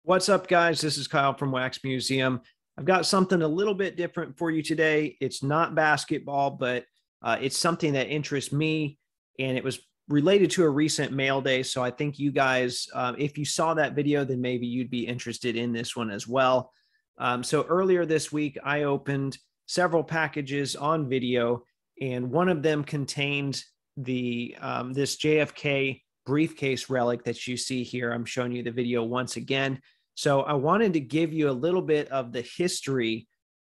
What's up, guys? This is Kyle from Wax Museum. I've got something a little bit different for you today. It's not basketball, but it's something that interests me, and it was related to a recent mail day. So I think you guys, if you saw that video, then maybe you'd be interested in this one as well. So earlier this week, I opened several packages on video, and one of them contained the this JFK briefcase relic that you see here. I'm showing you the video once again. So I wanted to give you a little bit of the history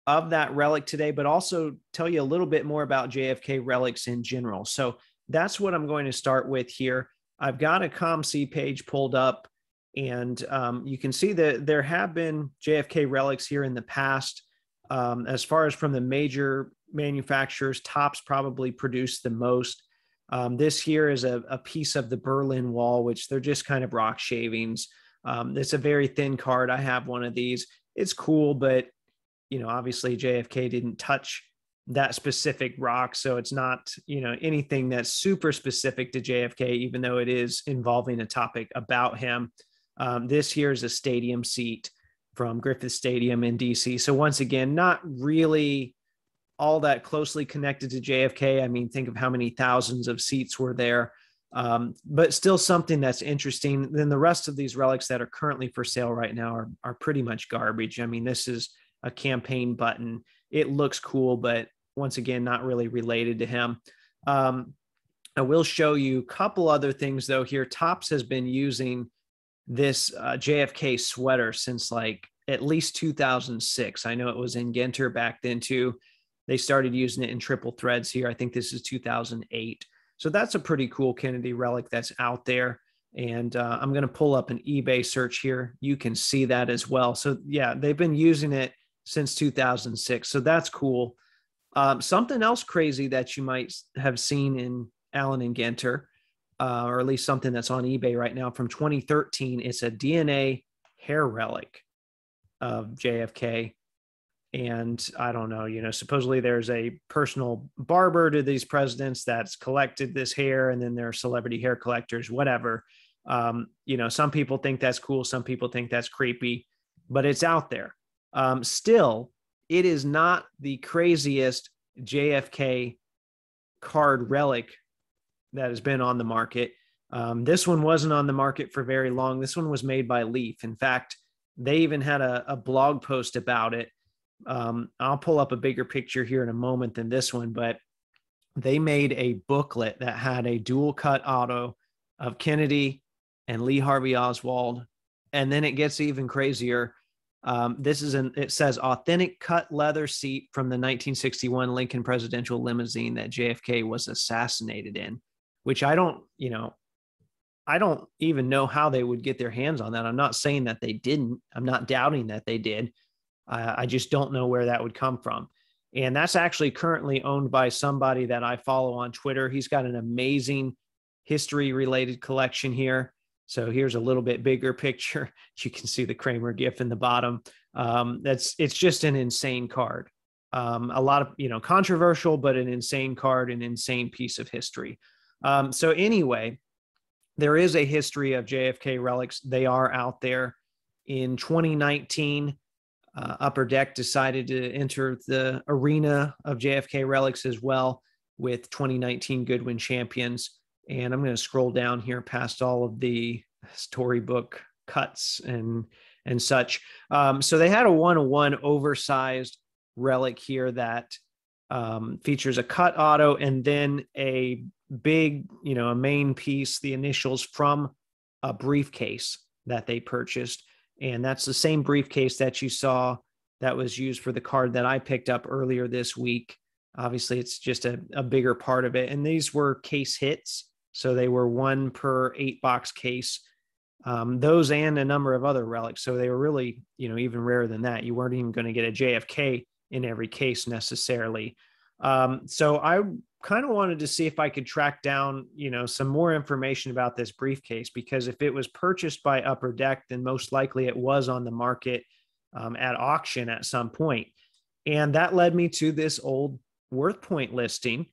of that relic today, but also tell you a little bit more about JFK relics in general. So that's what I'm going to start with here. I've got a ComC page pulled up, and you can see that there have been JFK relics here in the past. As far as from the major manufacturers, Topps probably produced the most. This here is a piece of the Berlin Wall, which they're just kind of rock shavings. It's a very thin card. I have one of these. It's cool, but obviously JFK didn't touch that specific rock, so it's not anything that's super specific to JFK, even though it is involving a topic about him. This here is a stadium seat from Griffith Stadium in DC. So once again, not really all that closely connected to JFK. I mean, think of how many thousands of seats were there. But still something that's interesting. Then the rest of these relics that are currently for sale right now are pretty much garbage. I mean, this is a campaign button. It looks cool, but once again, not really related to him. I will show you a couple other things though here. Topps has been using this JFK sweater since like at least 2006. I know it was in Ginter back then too. They started using it in triple threads here. I think this is 2008. So that's a pretty cool Kennedy relic that's out there. And I'm going to pull up an eBay search here. You can see that as well. So yeah, they've been using it since 2006. So that's cool. Something else crazy that you might have seen in Allen and Ginter, or at least something that's on eBay right now from 2013. It's a DNA hair relic of JFK. And I don't know, supposedly there's a personal barber to these presidents that's collected this hair, and then there are celebrity hair collectors, whatever. Some people think that's cool. Some people think that's creepy, but it's out there. Still, it is not the craziest JFK card relic that has been on the market. This one wasn't on the market for very long. This one was made by Leaf. In fact, they even had a blog post about it. I'll pull up a bigger picture here in a moment than this one, but they made a booklet that had a dual cut auto of Kennedy and Lee Harvey Oswald. And then it gets even crazier. It says authentic cut leather seat from the 1961 Lincoln presidential limousine that JFK was assassinated in, which I don't even know how they would get their hands on that. I'm not saying that they didn't. I'm not doubting that they did. I just don't know where that would come from. And that's actually currently owned by somebody that I follow on Twitter. He's got an amazing history-related collection here. So here's a little bit bigger picture. You can see the Kramer GIF in the bottom. It's just an insane card. A lot of, controversial, but an insane card, an insane piece of history. So anyway, there is a history of JFK relics. They are out there. In 2019, Upper Deck decided to enter the arena of JFK relics as well with 2019 Goodwin champions. And I'm going to scroll down here past all of the storybook cuts and such. So they had a 1-1 oversized relic here that features a cut auto and then a big, a main piece, the initials from a briefcase that they purchased. And that's the same briefcase that you saw that was used for the card that I picked up earlier this week. Obviously, it's just a bigger part of it. And these were case hits. So they were 1 per 8-box case. Those and a number of other relics. So they were really, even rarer than that. You weren't even going to get a JFK in every case necessarily. So I kind of wanted to see if I could track down, some more information about this briefcase, because if it was purchased by Upper Deck, then most likely it was on the market at auction at some point. And that led me to this old WorthPoint listing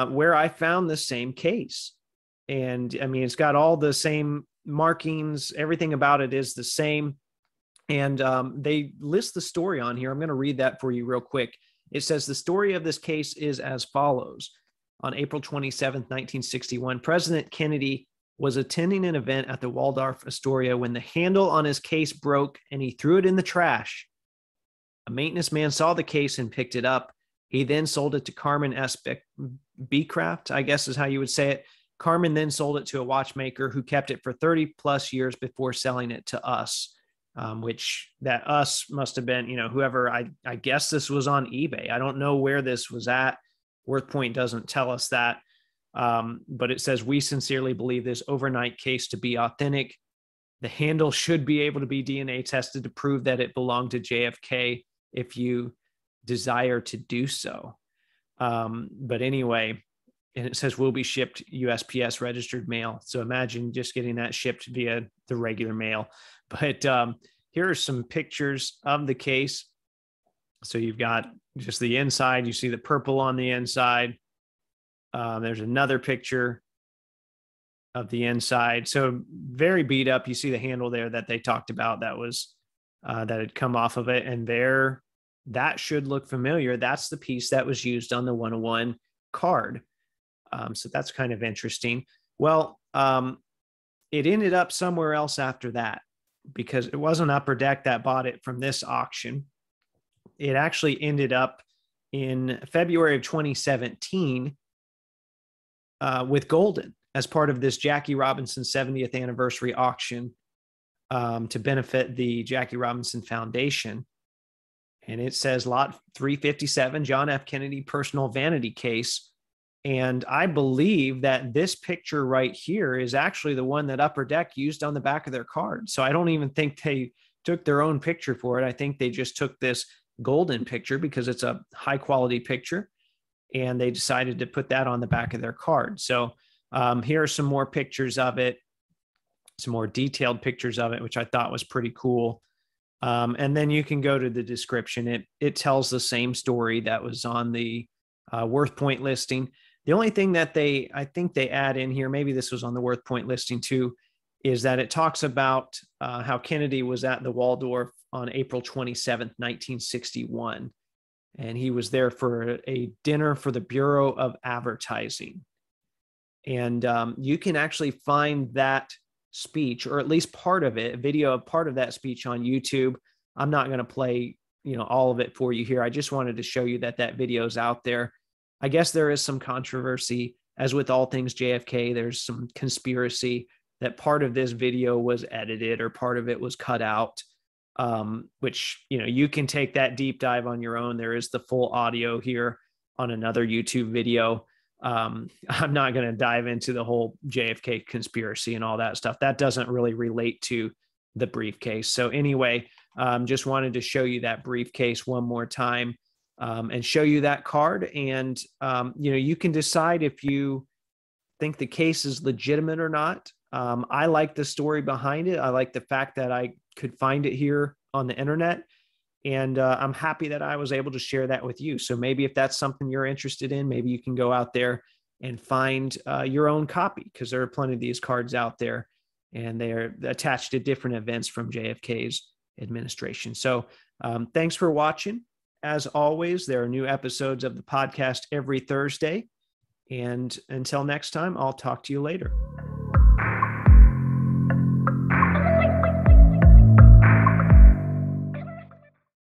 where I found the same case. And I mean, it's got all the same markings. Everything about it is the same. And they list the story on here. I'm going to read that for you real quick. It says the story of this case is as follows. On April 27th, 1961, President Kennedy was attending an event at the Waldorf Astoria when the handle on his case broke and he threw it in the trash. A maintenance man saw the case and picked it up. He then sold it to Carmen S. Beecraft, I guess is how you would say it. Carmen then sold it to a watchmaker who kept it for 30 plus years before selling it to us, which that us must have been, whoever, I guess this was on eBay. I don't know where this was at. WorthPoint doesn't tell us that. But it says, we sincerely believe this overnight case to be authentic. The handle should be able to be DNA tested to prove that it belonged to JFK if you desire to do so. But anyway, and it says will be shipped USPS registered mail. So imagine just getting that shipped via the regular mail. But here are some pictures of the case. So you've got just the inside. You see the purple on the inside. There's another picture of the inside. So very beat up. You see the handle there that they talked about that was that had come off of it. And there, that should look familiar. That's the piece that was used on the 101 card. So that's kind of interesting. Well, it ended up somewhere else after that because it wasn't Upper Deck that bought it from this auction. It actually ended up in February of 2017 with Goldin as part of this Jackie Robinson 70th anniversary auction to benefit the Jackie Robinson Foundation. And it says lot 357, John F. Kennedy personal vanity case. And I believe that this picture right here is actually the one that Upper Deck used on the back of their card. So I don't even think they took their own picture for it. I think they just took this Goldin picture because it's a high quality picture. And they decided to put that on the back of their card. So here are some more pictures of it, some more detailed pictures of it, which I thought was pretty cool. And then you can go to the description. It tells the same story that was on the WorthPoint listing. The only thing that I think they add in here, maybe this was on the WorthPoint listing too, is that it talks about how Kennedy was at the Waldorf on April 27th, 1961. And he was there for a dinner for the Bureau of Advertising. And you can actually find that speech, or at least part of it, a video of part of that speech on YouTube. I'm not going to play, all of it for you here. I just wanted to show you that video is out there. I guess there is some controversy, as with all things JFK. There's some conspiracy that part of this video was edited or part of it was cut out, which, you can take that deep dive on your own. There is the full audio here on another YouTube video. I'm not going to dive into the whole JFK conspiracy and all that stuff. That doesn't really relate to the briefcase. So anyway, just wanted to show you that briefcase one more time and show you that card. And, you can decide if you think the case is legitimate or not. I like the story behind it. I like the fact that I could find it here on the internet. And I'm happy that I was able to share that with you. So maybe if that's something you're interested in, maybe you can go out there and find your own copy, because there are plenty of these cards out there and they're attached to different events from JFK's administration. So thanks for watching. As always, there are new episodes of the podcast every Thursday. And until next time, I'll talk to you later.